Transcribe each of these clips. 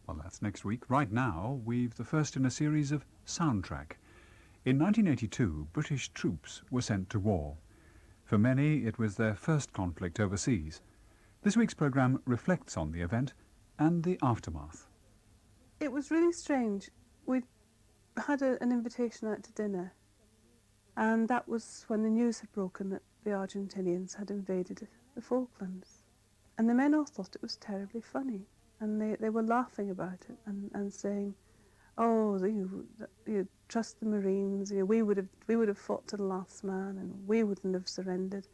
Well, that's next week. Right now, we've the first in a series of Soundtrack. In 1982, British troops were sent to war. For many, it was their first conflict overseas. This week's programme reflects on the event and the aftermath. It was really strange. We had an invitation out to dinner, and that was when the news had broken that the Argentinians had invaded the Falklands. And the men all thought it was terribly funny, and they were laughing about it and saying, "Oh, you trust the Marines. We would have fought to the last man, and we wouldn't have surrendered."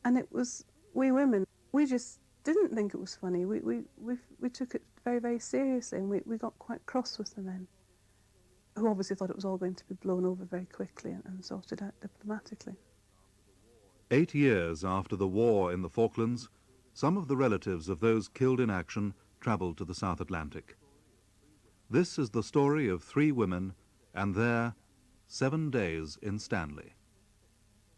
And it was we women. We just didn't think it was funny. We took it very, very seriously, and we got quite cross with the men, who obviously thought it was all going to be blown over very quickly and sorted out diplomatically. 8 years after the war in the Falklands, some of the relatives of those killed in action travelled to the South Atlantic. This is the story of 3 women and their 7 days in Stanley.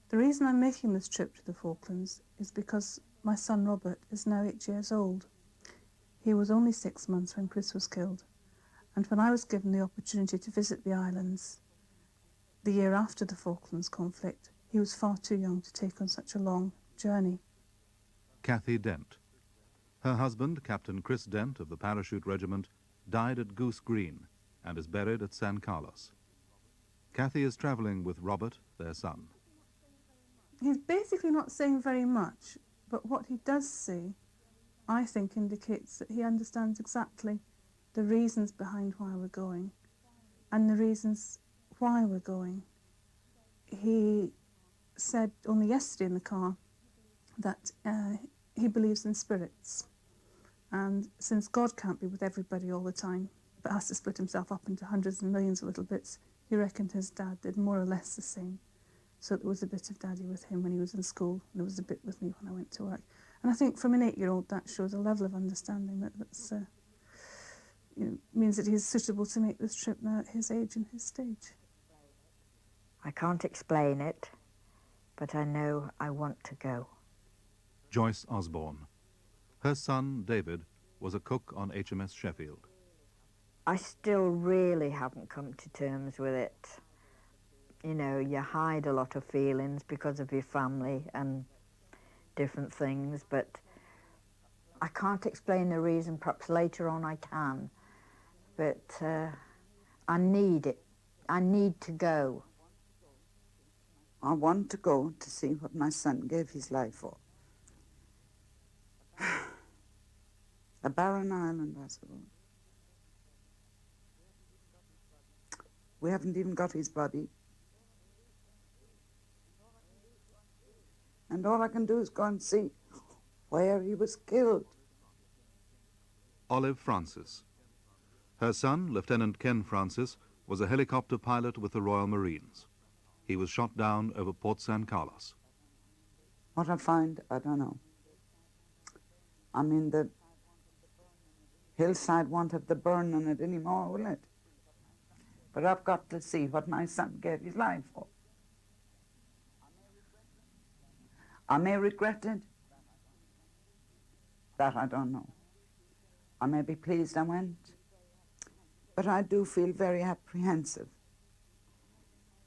The reason I'm making this trip to the Falklands is because my son Robert is now 8 years old. He was only 6 months when Chris was killed, and when I was given the opportunity to visit the islands the year after the Falklands conflict, he was far too young to take on such a long journey. Cathy Dent. Her husband, Captain Chris Dent of the Parachute Regiment, died at Goose Green and is buried at San Carlos. Cathy is travelling with Robert, their son. He's basically not saying very much, but what he does say, I think, indicates that he understands exactly the reasons behind why we're going and the reasons why we're going. He said only yesterday in the car that he believes in spirits, and since God can't be with everybody all the time but has to split himself up into hundreds and millions of little bits, he reckoned his dad did more or less the same. So there was a bit of Daddy with him when he was in school, and there was a bit with me when I went to work. And I think from an 8-year-old that shows a level of understanding that's means that he's suitable to make this trip now at his age and his stage. I can't explain it, but I know I want to go. Joyce Osborne. Her son, David, was a cook on HMS Sheffield. I still really haven't come to terms with it. You know, you hide a lot of feelings because of your family and different things, but I can't explain the reason. Perhaps later on I can, but I need it. I need to go. I want to go to see what my son gave his life for. A barren island, I suppose. We haven't even got his body. And all I can do is go and see where he was killed. Olive Francis. Her son, Lieutenant Ken Francis, was a helicopter pilot with the Royal Marines. He was shot down over Port San Carlos. What I find, I don't know. I mean, the hillside won't have the burn on it anymore, will it? But I've got to see what my son gave his life for. I may regret it. That I don't know. I may be pleased I went, but I do feel very apprehensive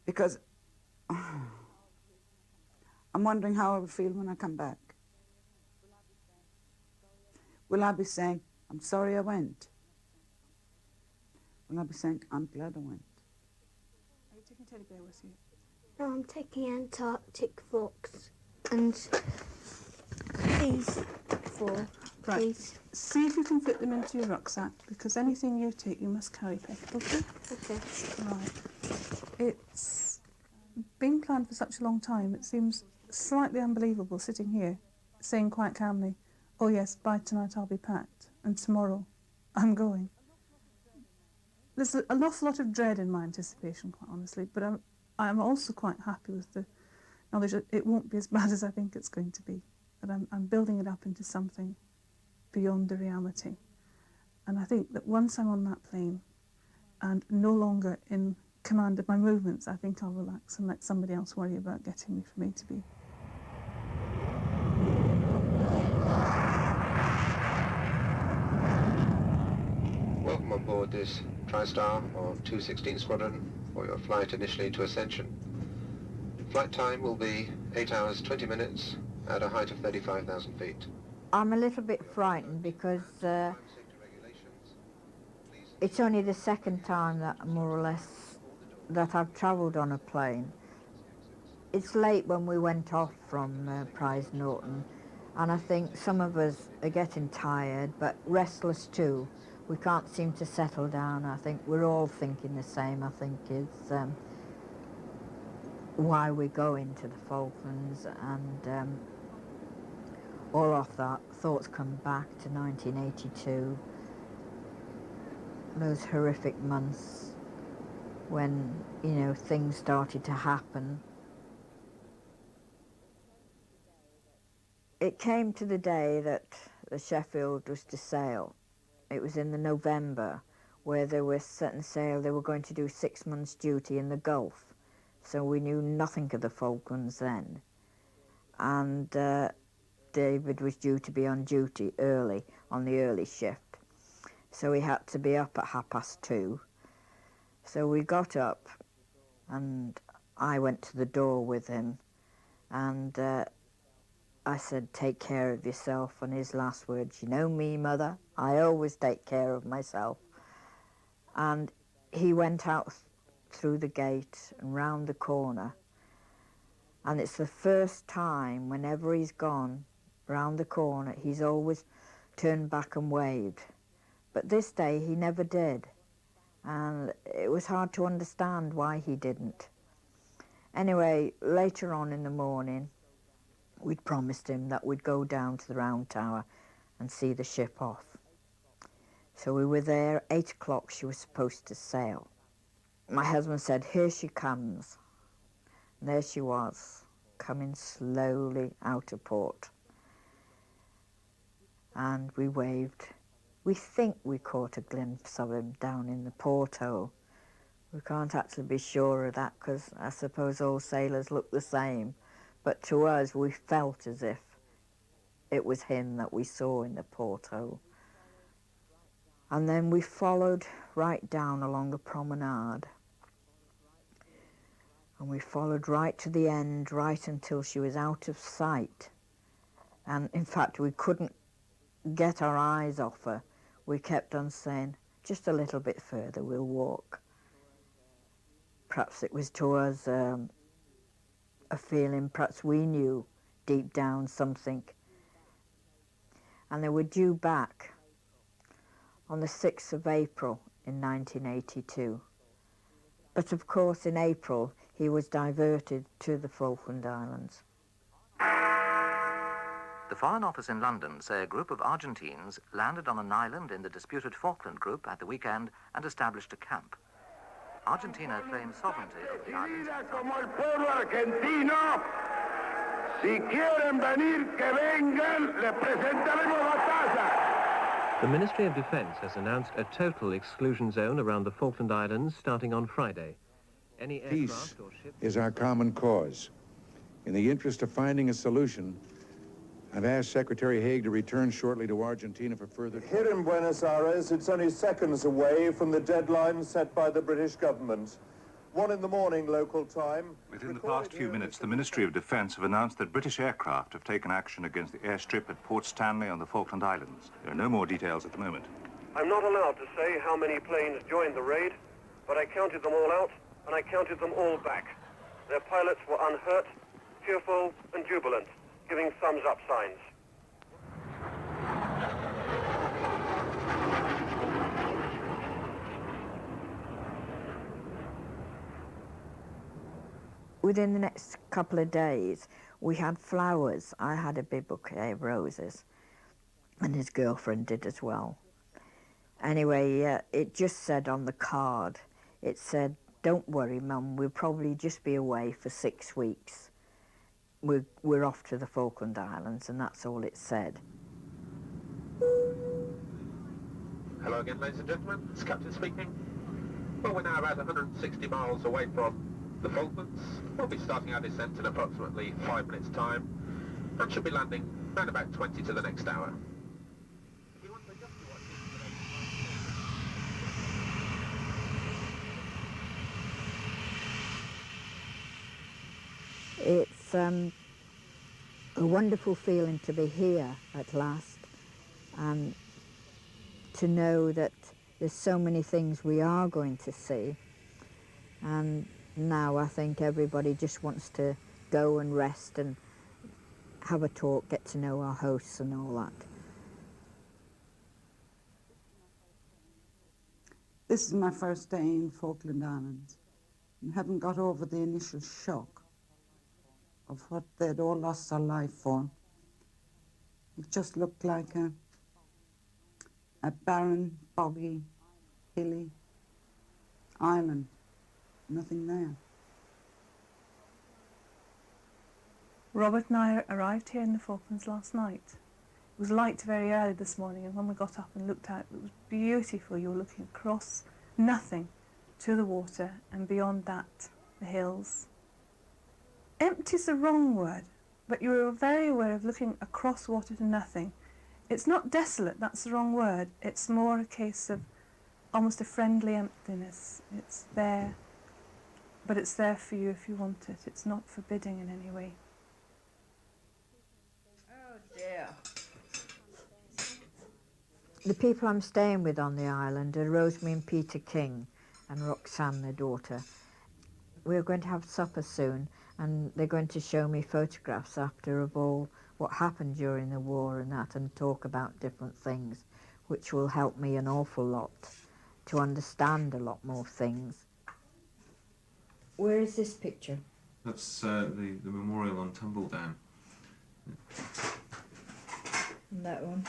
because I'm wondering how I will feel when I come back. Will I be saying, I'm sorry I went? Will I be saying, I'm glad I went? Are you taking Teddy Bear with you? No, I'm taking Antarctic fox and these 4, Right. please. See if you can fit them into your rucksack, because anything you take you must carry, Peggy, okay? Okay. Right. It's been planned for such a long time, it seems slightly unbelievable sitting here, saying quite calmly, oh yes, by tonight I'll be packed, and tomorrow I'm going. There's an awful lot of dread in my anticipation, quite honestly, but I'm also quite happy with the knowledge that it won't be as bad as I think it's going to be, that I'm building it up into something beyond the reality. And I think that once I'm on that plane and no longer in command of my movements, I think I'll relax and let somebody else worry about getting me from A to B. Welcome on board this TriStar of 216 Squadron for your flight initially to Ascension. Flight time will be 8 hours 20 minutes at a height of 35,000 feet. I'm a little bit frightened because it's only the second time that more or less that I've travelled on a plane. It's late when we went off from Prize Norton, and I think some of us are getting tired but restless too. We can't seem to settle down. I think we're all thinking the same. I think it's why we're going to the Falklands, and all of that thoughts come back to 1982, those horrific months when, you know, things started to happen. It came to the day that the Sheffield was to sail. It was in the November, where they were setting sail. They were going to do 6 months' duty in the Gulf, so we knew nothing of the Falklands then. And David was due to be on duty early, on the early shift, so he had to be up at 2:30. So we got up, and I went to the door with him, and I said, "Take care of yourself," and his last words, "You know me, Mother, I always take care of myself." And he went out through the gate and round the corner, and it's the first time whenever he's gone round the corner, he's always turned back and waved. But this day he never did, and it was hard to understand why he didn't. Anyway, later on in the morning, we'd promised him that we'd go down to the Round Tower and see the ship off. So we were there, 8 o'clock she was supposed to sail. My husband said, "Here she comes." And there she was, coming slowly out of port. And we waved. We think we caught a glimpse of him down in the porthole. We can't actually be sure of that because I suppose all sailors look the same. But to us, we felt as if it was him that we saw in the porthole. And then we followed right down along the promenade. And we followed right to the end, right until she was out of sight. And in fact, we couldn't get our eyes off her. We kept on saying, "Just a little bit further, we'll walk." Perhaps it was to us a feeling, perhaps we knew deep down something. And they were due back on the 6th of April in 1982. But of course in April he was diverted to the Falkland Islands. The Foreign Office in London say a group of Argentines landed on an island in the disputed Falkland group at the weekend and established a camp. Argentina claims sovereignty of the islands. Como el pueblo argentino, si quieren venir, que vengan, le presentaremos batalla. The Ministry of Defence has announced a total exclusion zone around the Falkland Islands starting on Friday. Any Peace aircraft or ships is our common cause. In the interest of finding a solution, I've asked Secretary Haig to return shortly to Argentina for further... Here in Buenos Aires, it's only seconds away from the deadline set by the British government. 1 in the morning local time. Within the past few minutes, the Ministry of Defence have announced that British aircraft have taken action against the airstrip at Port Stanley on the Falkland Islands. There are no more details at the moment. I'm not allowed to say how many planes joined the raid, but I counted them all out, and I counted them all back. Their pilots were unhurt, cheerful and jubilant, giving thumbs-up signs. Within the next couple of days, we had flowers. I had a big bouquet of roses, and his girlfriend did as well. Anyway, it just said on the card, it said, "Don't worry, Mum, we'll probably just be away for 6 weeks. We're off to the Falkland Islands," and that's all it said. Hello again, ladies and gentlemen. It's Captain speaking. Well, we're now about 160 miles away from the Falklands. We'll be starting our descent in approximately 5 minutes' time and should be landing around about 20 to the next hour. it's a wonderful feeling to be here at last, and to know that there's so many things we are going to see. And now I think everybody just wants to go and rest and have a talk, get to know our hosts and all that. This is my first day in Falkland Islands, and haven't got over the initial shock of what they'd all lost their life for. It just looked like a barren, boggy, hilly island. Nothing there. Robert and I arrived here in the Falklands last night. It was light very early this morning, and when we got up and looked out, it was beautiful. You were looking across nothing to the water, and beyond that, the hills. Empty's the wrong word, but you were very aware of looking across water to nothing. It's not desolate, that's the wrong word. It's more a case of almost a friendly emptiness. It's there, but it's there for you if you want it. It's not forbidding in any way. Oh dear. The people I'm staying with on the island are Rosemary and Peter King and Roxanne, their daughter. We're going to have supper soon, and they're going to show me photographs after of all what happened during the war and that, and talk about different things, which will help me an awful lot to understand a lot more things. Where is this picture? That's the memorial on Tumbledown. And that one?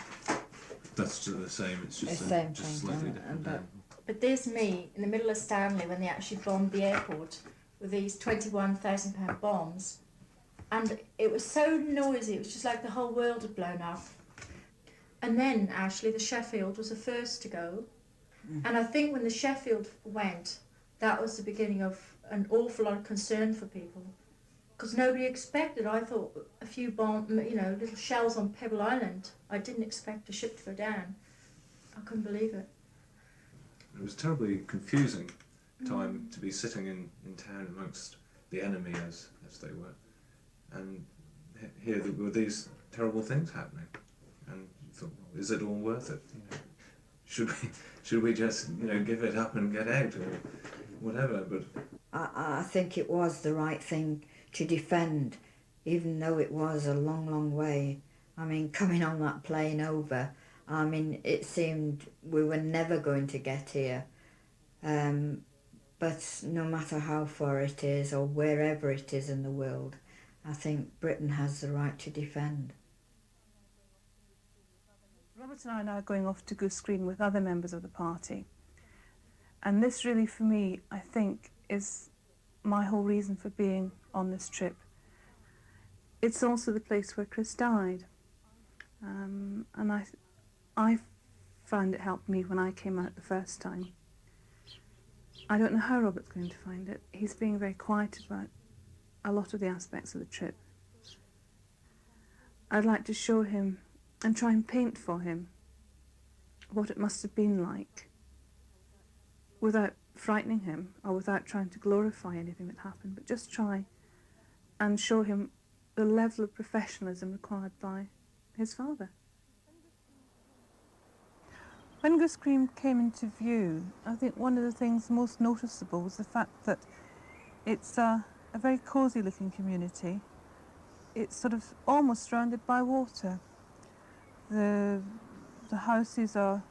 That's the same, it's just, just slightly different. But there's me in the middle of Stanley when they actually bombed the airport with these £21,000 bombs. And it was so noisy, it was just like the whole world had blown up. And then actually the Sheffield was the first to go. And I think when the Sheffield went, that was the beginning of an awful lot of concern for people. Because nobody expected, I thought, a few little shells on Pebble Island. I didn't expect a ship to go down. I couldn't believe it. It was a terribly confusing time to be sitting in town amongst the enemy as they were. And here there were these terrible things happening. And you thought, well, is it all worth it? You know, should we just give it up and get out or whatever? But I think it was the right thing to defend, even though it was a long, long way. I mean, coming on that plane over, I mean, it seemed we were never going to get here. But no matter how far it is or wherever it is in the world, I think Britain has the right to defend. Robert and I are now going off to Goose Green with other members of the party. And this really, for me, I think, is my whole reason for being on this trip. It's also the place where Chris died. And I found it helped me when I came out the first time. I don't know how Robert's going to find it. He's being very quiet about a lot of the aspects of the trip. I'd like to show him and try and paint for him what it must have been like, without frightening him or without trying to glorify anything that happened, but just try and show him the level of professionalism required by his father. When Goose Green came into view, I think one of the things most noticeable was the fact that it's a very cosy looking community. It's sort of almost surrounded by water. The houses are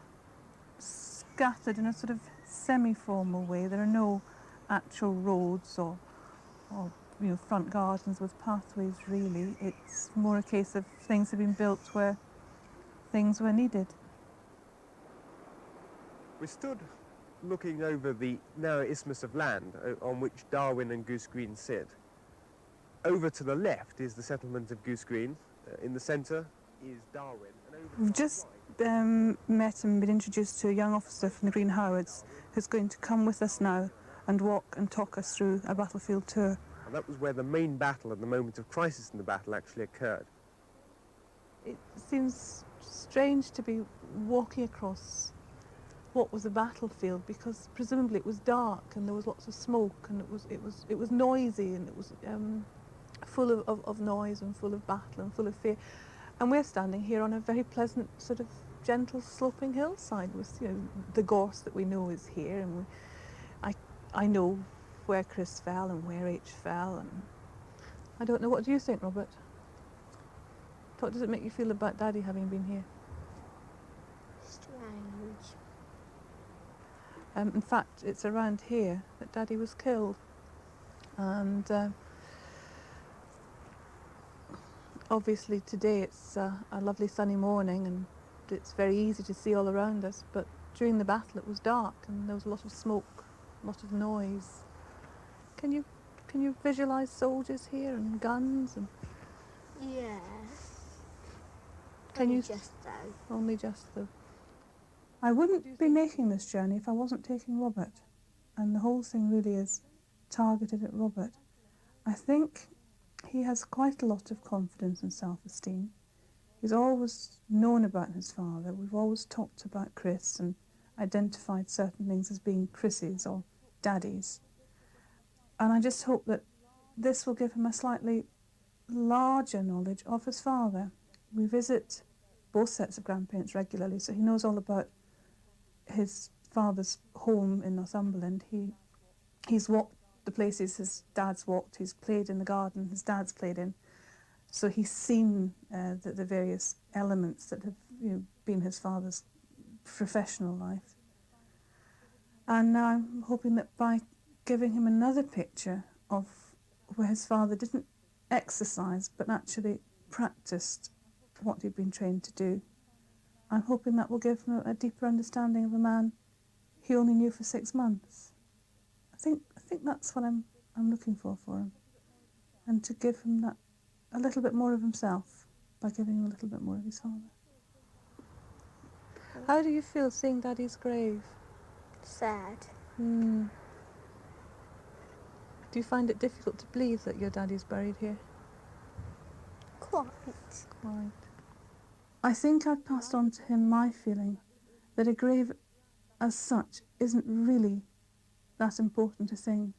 scattered in a sort of semi-formal way. There are no actual roads or front gardens with pathways really. It's more a case of things have been built where things were needed. We stood looking over the narrow isthmus of land on which Darwin and Goose Green sit. Over to the left is the settlement of Goose Green. In the centre is Darwin. We've just met and been introduced to a young officer from the Green Howards who's going to come with us now and walk and talk us through a battlefield tour. And that was where the main battle and the moment of crisis in the battle actually occurred. It seems strange to be walking across what was a battlefield, because presumably it was dark and there was lots of smoke and it was noisy and it was full of noise and full of battle and full of fear. And we're standing here on a very pleasant, sort of gentle sloping hillside with, you know, the gorse that we know is here, and I know where Chris fell and where H fell, and I don't know. What do you think, Robert? What does it make you feel about Daddy having been here? Strange. In fact, it's around here that Daddy was killed, and obviously today it's a lovely sunny morning and it's very easy to see all around us, but during the battle it was dark and there was a lot of smoke, a lot of noise. Can you visualise soldiers here and guns and? Yeah. Can you Just though. only just though? I wouldn't be making this journey if I wasn't taking Robert, and the whole thing really is targeted at Robert. I think he has quite a lot of confidence and self-esteem. He's always known about his father. We've always talked about Chris and identified certain things as being Chris's or Daddy's. And I just hope that this will give him a slightly larger knowledge of his father. We visit both sets of grandparents regularly, so he knows all about his father's home in Northumberland. He's walked the places his dad's walked, he's played in the garden his dad's played in. So he's seen the various elements that have, you know, been his father's professional life. And now I'm hoping that by giving him another picture of where his father didn't exercise but actually practiced what he'd been trained to do, I'm hoping that will give him a deeper understanding of a man he only knew for 6 months. I think that's what I'm looking for him, and to give him that a little bit more of himself by giving him a little bit more of his father. How do you feel seeing Daddy's grave? Sad. Do you find it difficult to believe that your Daddy's buried here? Quite. I think I've passed on to him my feeling that a grave as such isn't really that important a thing,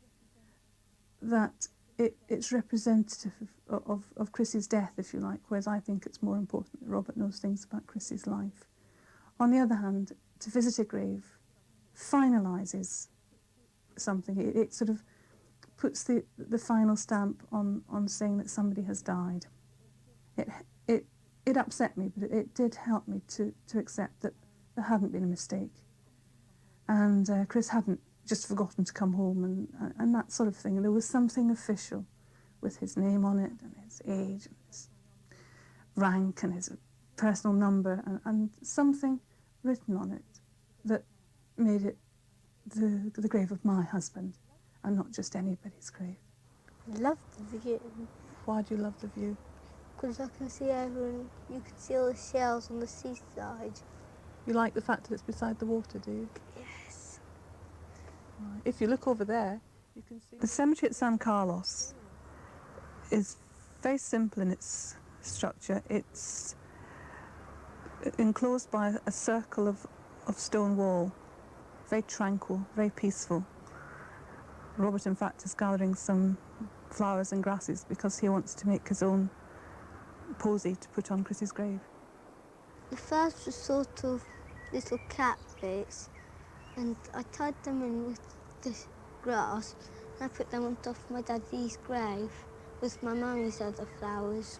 that it's representative of Chris's death, if you like, whereas I think it's more important that Robert knows things about Chris's life. On the other hand, to visit a grave finalises something. It sort of puts the final stamp on saying that somebody has died. It upset me, but it did help me to accept that there hadn't been a mistake. And Chris hadn't just forgotten to come home and that sort of thing. There was something official with his name on it and his age and his rank and his personal number and something written on it that made it the grave of my husband and not just anybody's grave. I love the view. Why do you love the view? Because I can see over, you can see all the shells on the seaside. You like the fact that it's beside the water, do you? Yes. Right. If you look over there, you can see... The cemetery at San Carlos is very simple in its structure. It's enclosed by a circle of stone wall, very tranquil, very peaceful. Robert, in fact, is gathering some flowers and grasses because he wants to make his own posy to put on Chris's grave. The first was sort of little cat bits, and I tied them in with the grass, and I put them on top of my daddy's grave with my mummy's other flowers.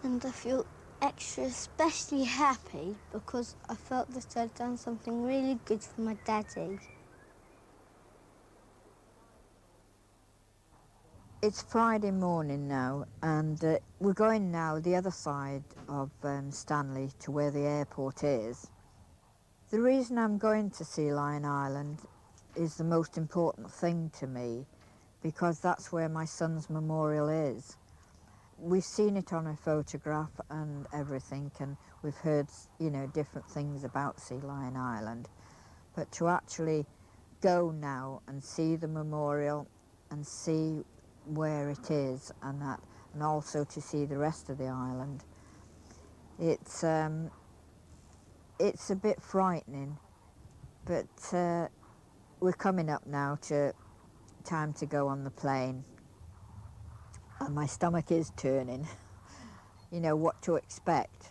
And I feel especially happy because I felt that I'd done something really good for my daddy. It's Friday morning now, and we're going now the other side of Stanley to where the airport is. The reason I'm going to Sea Lion Island is the most important thing to me, because that's where my son's memorial is. We've seen it on a photograph and everything, and we've heard, you know, different things about Sea Lion Island. But to actually go now and see the memorial and see where it is and that, and also to see the rest of the island, it's a bit frightening, but we're coming up now to time to go on the plane, And my stomach is turning. You know what to expect.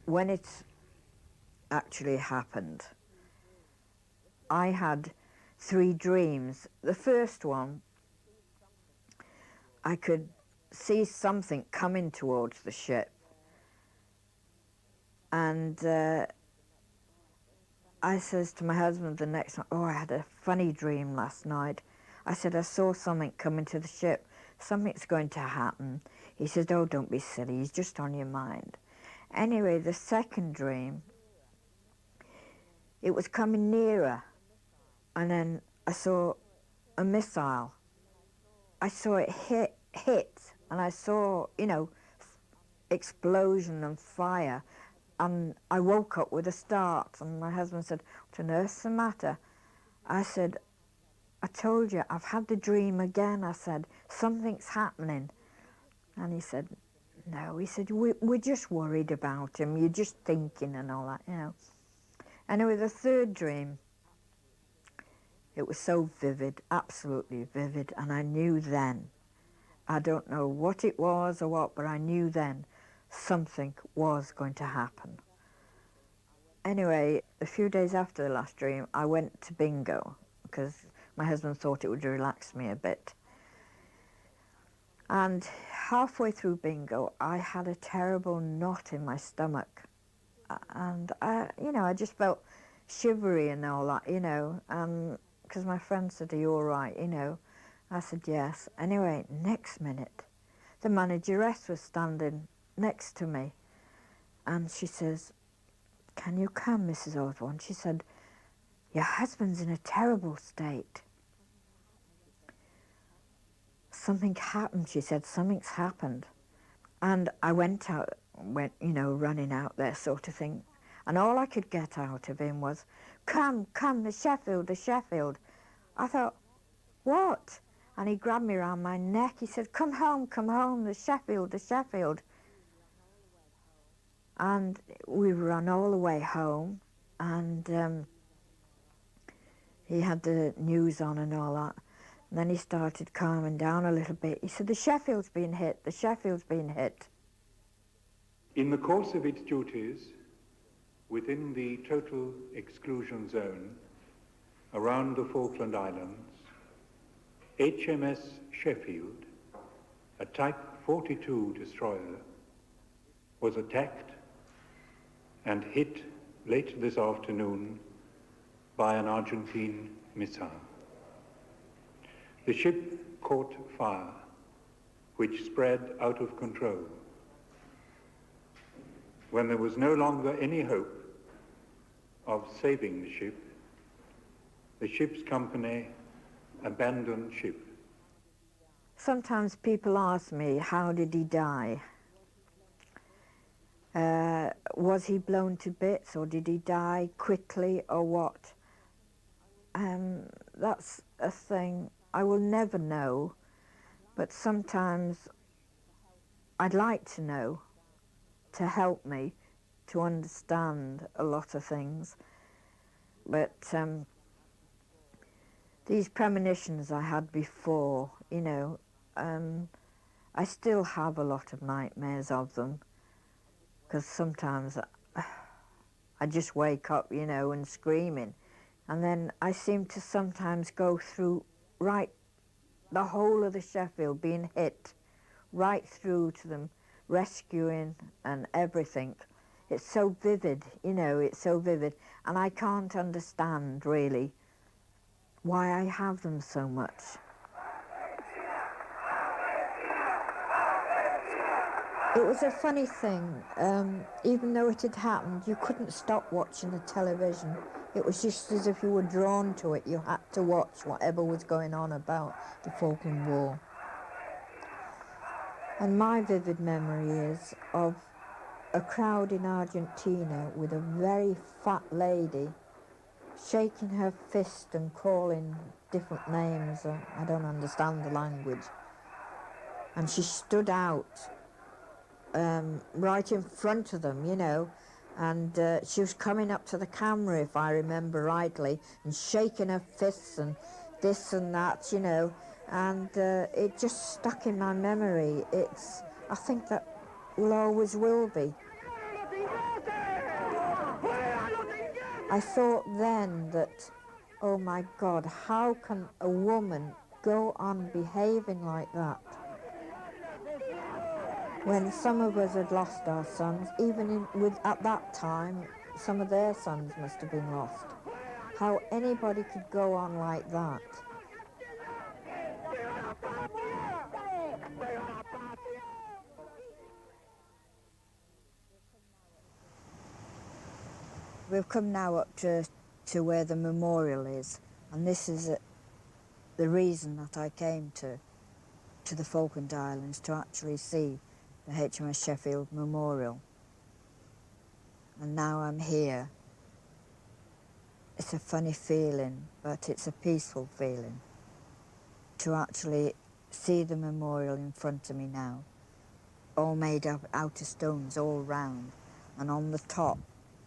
When it actually happened, I had 3 dreams. The first one, I could see something coming towards the ship. And I says to my husband the next night, oh, I had a funny dream last night. I said, I saw something coming to the ship. Something's going to happen. He says, oh, don't be silly. He's just on your mind. Anyway, the second dream, it was coming nearer. And then I saw a missile. I saw it hit, and I saw, you know, explosion and fire. And I woke up with a start, and my husband said, what on earth's the matter? I said, I told you, I've had the dream again. I said, something's happening. And he said, no. He said, we're just worried about him. You're just thinking and all that, you know. Anyway, the third dream, it was so vivid, absolutely vivid, and I knew then, I don't know what it was or what, but I knew then something was going to happen. Anyway, a few days after the last dream, I went to bingo because my husband thought it would relax me a bit. And halfway through bingo, I had a terrible knot in my stomach. And, I just felt shivery and all that, because my friend said, are you all right, I said, yes. Anyway, next minute, the manageress was standing next to me, and she says, can you come, Mrs. Osborne? She said, your husband's in a terrible state. Something happened, she said, something's happened. And I went, running out there sort of thing. And all I could get out of him was, come, the Sheffield. I thought, what? And he grabbed me around my neck. He said, come home, the Sheffield. And we ran all the way home, and he had the news on and all that. And then he started calming down a little bit. He said, the Sheffield's been hit. In the course of its duties within the total exclusion zone around the Falkland Islands, HMS Sheffield, a Type 42 destroyer, was attacked and hit late this afternoon by an Argentine missile. The ship caught fire, which spread out of control. When there was no longer any hope of saving the ship's company abandoned ship. Sometimes people ask me, how did he die? Was he blown to bits, or did he die quickly, or what? That's a thing I will never know, but sometimes I'd like to know, to help me to understand a lot of things. But these premonitions I had before, I still have a lot of nightmares of them, because sometimes I just wake up, and screaming. And then I seem to sometimes go through the whole of the Sheffield being hit, right through to them, rescuing and everything. It's so vivid, it's so vivid. And I can't understand, really, why I have them so much. It was a funny thing. Even though it had happened, you couldn't stop watching the television. It was just as if you were drawn to it. You had to watch whatever was going on about the Falklands War. And my vivid memory is of a crowd in Argentina with a very fat lady shaking her fist and calling different names. I don't understand the language. And she stood out right in front of them, And she was coming up to the camera, if I remember rightly, and shaking her fists and this and that, you know, and it just stuck in my memory. I think that will always will be. I thought then that, oh my God, how can a woman go on behaving like that? When some of us had lost our sons, even at that time, some of their sons must have been lost. How anybody could go on like that. We've come now up to where the memorial is, and this is the reason that I came to the Falkland Islands, to actually see the HMS Sheffield Memorial. And now I'm here. It's a funny feeling, but it's a peaceful feeling to actually see the memorial in front of me now, all made up out of stones all round, and on the top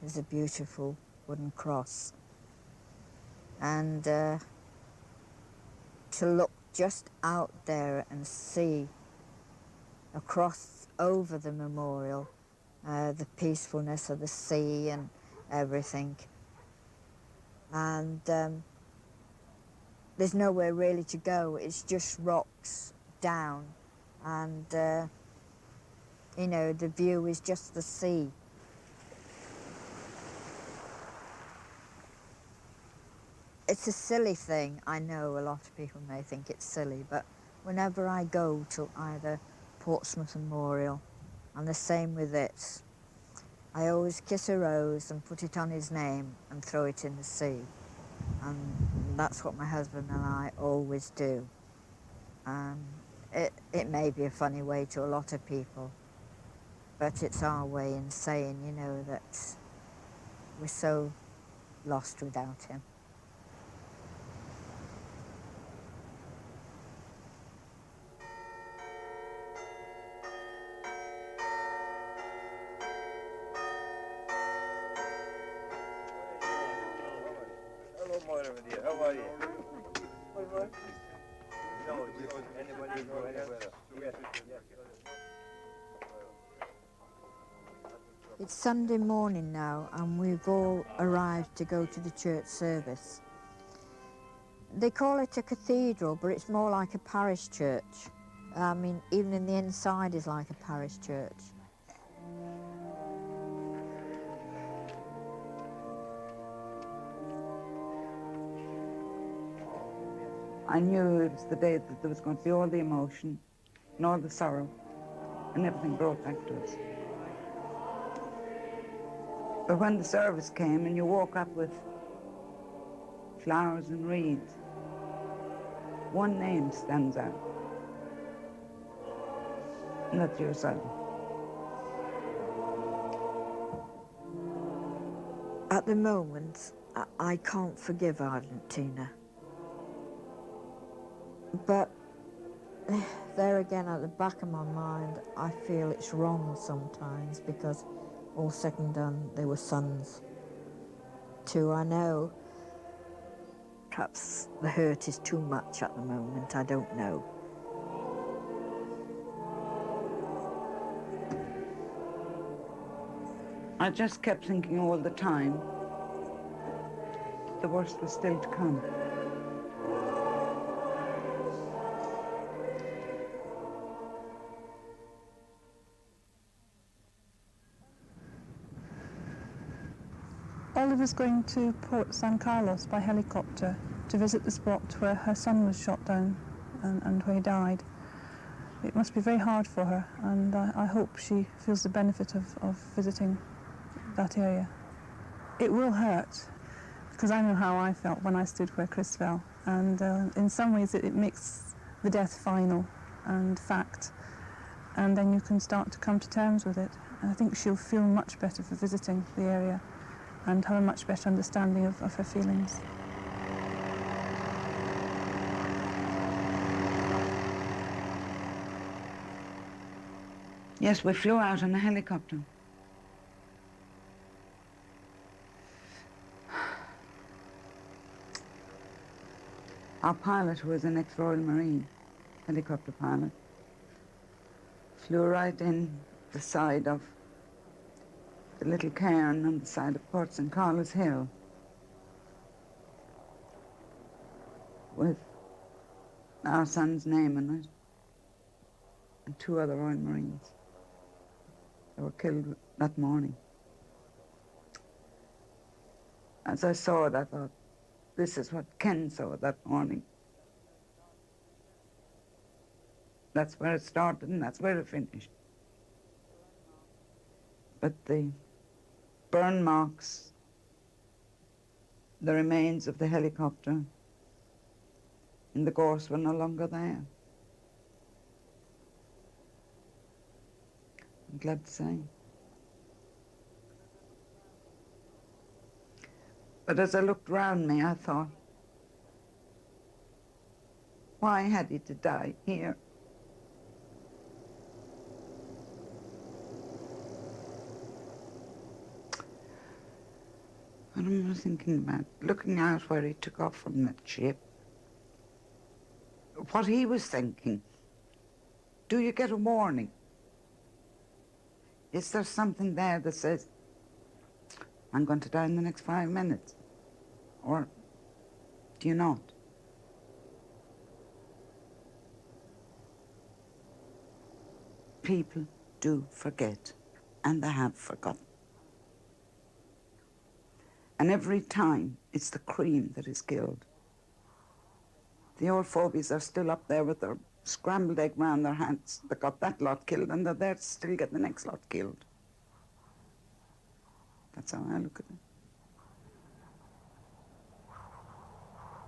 is a beautiful wooden cross. And to look just out there and see across over the memorial the peacefulness of the sea and everything. And there's nowhere really to go. It's just rocks down, and you know, the view is just the sea. It's a silly thing. I know a lot of people may think it's silly, but whenever I go to either Portsmouth Memorial, and the same with it, I always kiss a rose and put it on his name and throw it in the sea. And that's what my husband and I always do. It may be a funny way to a lot of people, but it's our way in saying, you know, that we're so lost without him. How are you? It's Sunday morning now, and we've all arrived to go to the church service. They call it a cathedral, but it's more like a parish church. I mean, even in the inside is like a parish church. I knew it was the day that there was going to be all the emotion and all the sorrow and everything brought back to us. But when the service came and you woke up with flowers and wreaths, one name stands out, and that's your son. At the moment, I can't forgive Argentina. But there again, at the back of my mind, I feel it's wrong sometimes, because all said and done, they were sons too. I know perhaps the hurt is too much at the moment, I don't know. I just kept thinking all the time the worst was still to come. Oliver's going to Port San Carlos by helicopter to visit the spot where her son was shot down and where he died. It must be very hard for her, and I hope she feels the benefit of visiting that area. It will hurt, because I know how I felt when I stood where Chris fell, and in some ways it makes the death final and fact, and then you can start to come to terms with it. And I think she'll feel much better for visiting the area and have a much better understanding of her feelings. Yes, we flew out on a helicopter. Our pilot, who was an ex-Royal Marine helicopter pilot, flew right in the side of the little cairn on the side of Port St. Carlos Hill with our son's name in it and 2 other Royal Marines. They were killed that morning. As I saw it, I thought, this is what Ken saw that morning. That's where it started and that's where it finished. But the burn marks, the remains of the helicopter in the gorse were no longer there. I'm glad to say. But as I looked round me, I thought, why had he to die here? What am I thinking about? Looking out where he took off from that ship. What he was thinking. Do you get a warning? Is there something there that says, I'm going to die in the next 5 minutes? Or do you not? People do forget, and they have forgotten. And every time, it's the cream that is killed. The old phobies are still up there with their scrambled egg round their hands. They got that lot killed, and they're there to still get the next lot killed. That's how I look at it.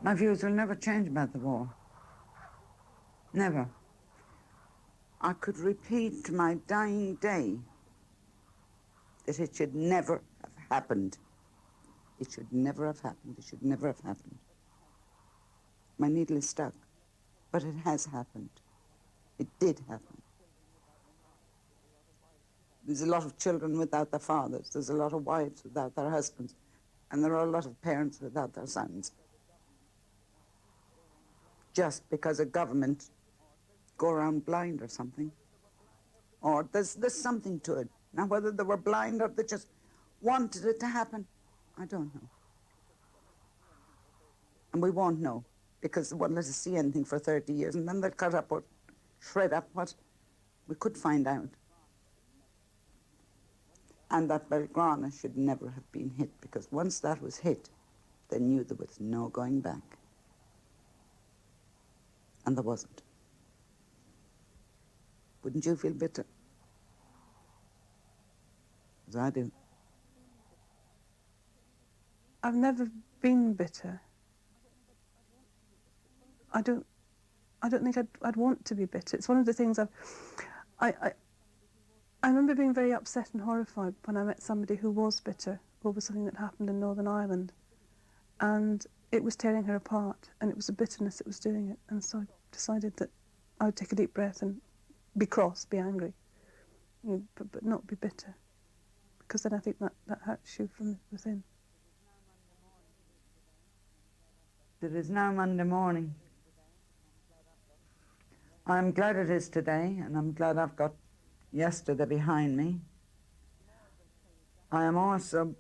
My views will never change about the war. Never. I could repeat to my dying day that it should never have happened. It should never have happened. It should never have happened. My needle is stuck, but it has happened. It did happen. There's a lot of children without their fathers. There's a lot of wives without their husbands. And there are a lot of parents without their sons. Just because a government go around blind or something. Or there's something to it. Now, whether they were blind or they just wanted it to happen, I don't know. And we won't know, because they won't let us see anything for 30 years, and then they'll cut up or shred up what we could find out. And that Belgrana should never have been hit, because once that was hit, they knew there was no going back. And there wasn't. Wouldn't you feel bitter? As I do. I've never been bitter. I don't think I'd want to be bitter. It's one of the things I remember being very upset and horrified when I met somebody who was bitter over something that happened in Northern Ireland, and it was tearing her apart, and it was the bitterness that was doing it. And so I decided that I would take a deep breath and be cross, be angry, but not be bitter, because then I think that hurts you from within. It is now Monday morning. I'm glad it is today, and I'm glad I've got yesterday behind me. I am also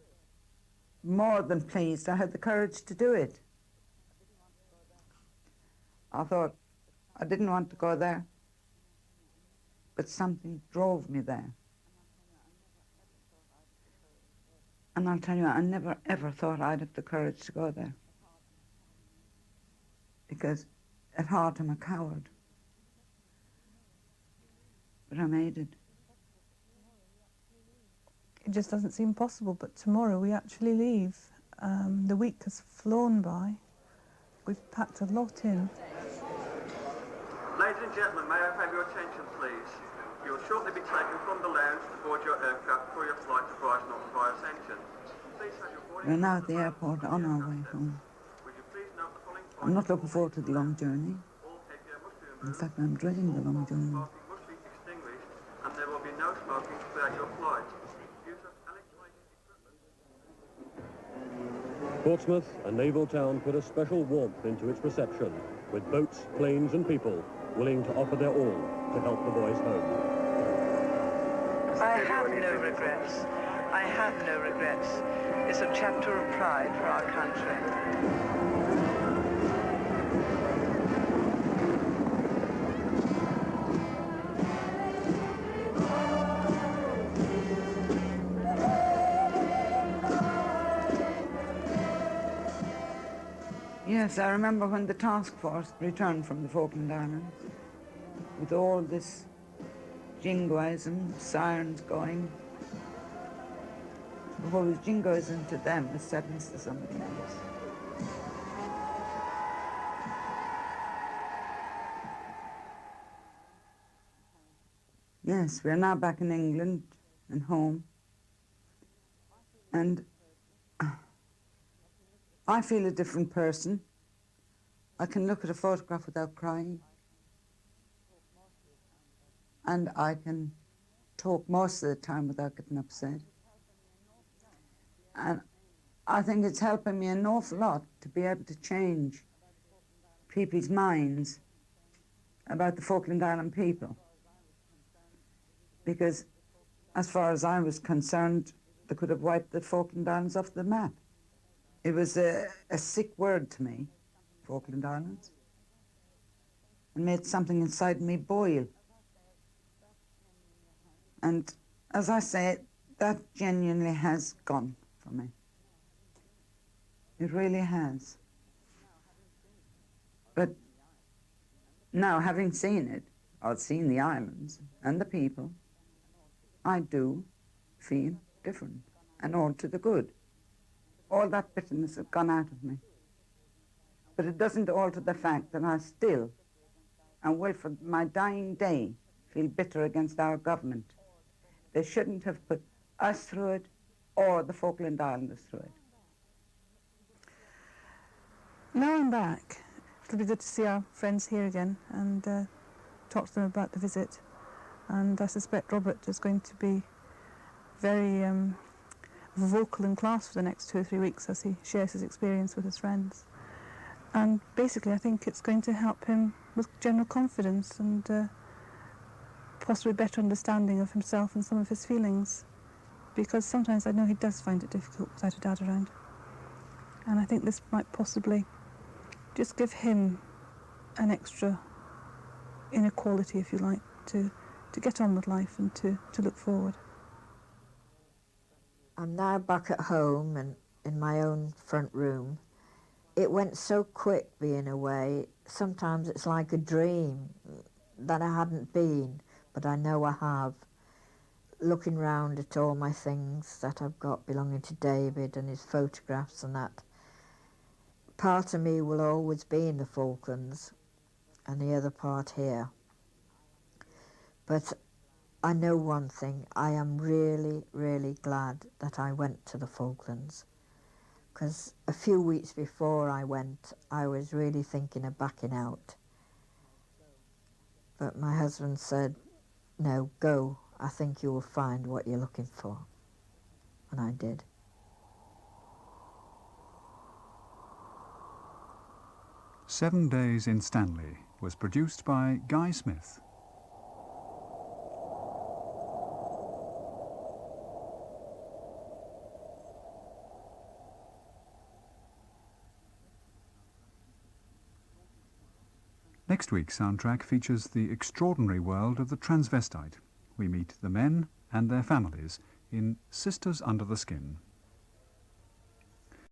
more than pleased I had the courage to do it. I thought I didn't want to go there, but something drove me there. And I'll tell you, I never ever thought I'd have the courage to go there. Because at heart I'm a coward. But I made it. It just doesn't seem possible, but tomorrow we actually leave. The week has flown by. We've packed a lot in. Ladies and gentlemen, may I have your attention, please? You will shortly be taken from the lounge to board your aircraft for your flight to Brighton on via Ascension. Please have your boarding. We're now at the airport on our way home. I'm not looking forward to the long journey. In fact, I'm dreading the long journey. Must be extinguished, and there will be no smoking throughout your flight. Use of electronic equipment. Portsmouth, a naval town, put a special warmth into its reception, with boats, planes and people willing to offer their all to help the boys home. I have no regrets. I have no regrets. It's a chapter of pride for our country. Yes, I remember when the task force returned from the Falkland Islands with all this jingoism, sirens going. What was jingoism to them was sadness to somebody else. Yes, we're now back in England and home. And I feel a different person. I can look at a photograph without crying. And I can talk most of the time without getting upset. And I think it's helping me an awful lot to be able to change people's minds about the Falkland Island people. Because as far as I was concerned, they could have wiped the Falkland Islands off the map. It was a sick word to me, Falkland Islands. It made something inside me boil. And as I say, that genuinely has gone for me. It really has. But now, having seen it, or seen the islands and the people, I do feel different, and all to the good. All that bitterness has gone out of me. But it doesn't alter the fact that I still, and will for my dying day, feel bitter against our government. They shouldn't have put us through it or the Falkland Islanders through it. Now I'm back. It'll be good to see our friends here again and talk to them about the visit. And I suspect Robert is going to be very vocal in class for the next 2 or 3 weeks as he shares his experience with his friends. And basically I think it's going to help him with general confidence and possibly better understanding of himself and some of his feelings, because sometimes I know he does find it difficult without a dad around. And I think this might possibly just give him an extra inequality, if you like, to get on with life and to look forward. I'm now back at home and in my own front room. It went so quick being away. Sometimes it's like a dream that I hadn't been, but I know I have. Looking round at all my things that I've got belonging to David and his photographs and that. Part of me will always be in the Falklands and the other part here. But I know one thing, I am really, really glad that I went to the Falklands, because a few weeks before I went, I was really thinking of backing out. But my husband said, no, go, I think you will find what you're looking for. And I did. "7 Days in Stanley" was produced by Guy Smith. Next week's soundtrack features the extraordinary world of the transvestite. We meet the men and their families in Sisters Under the Skin.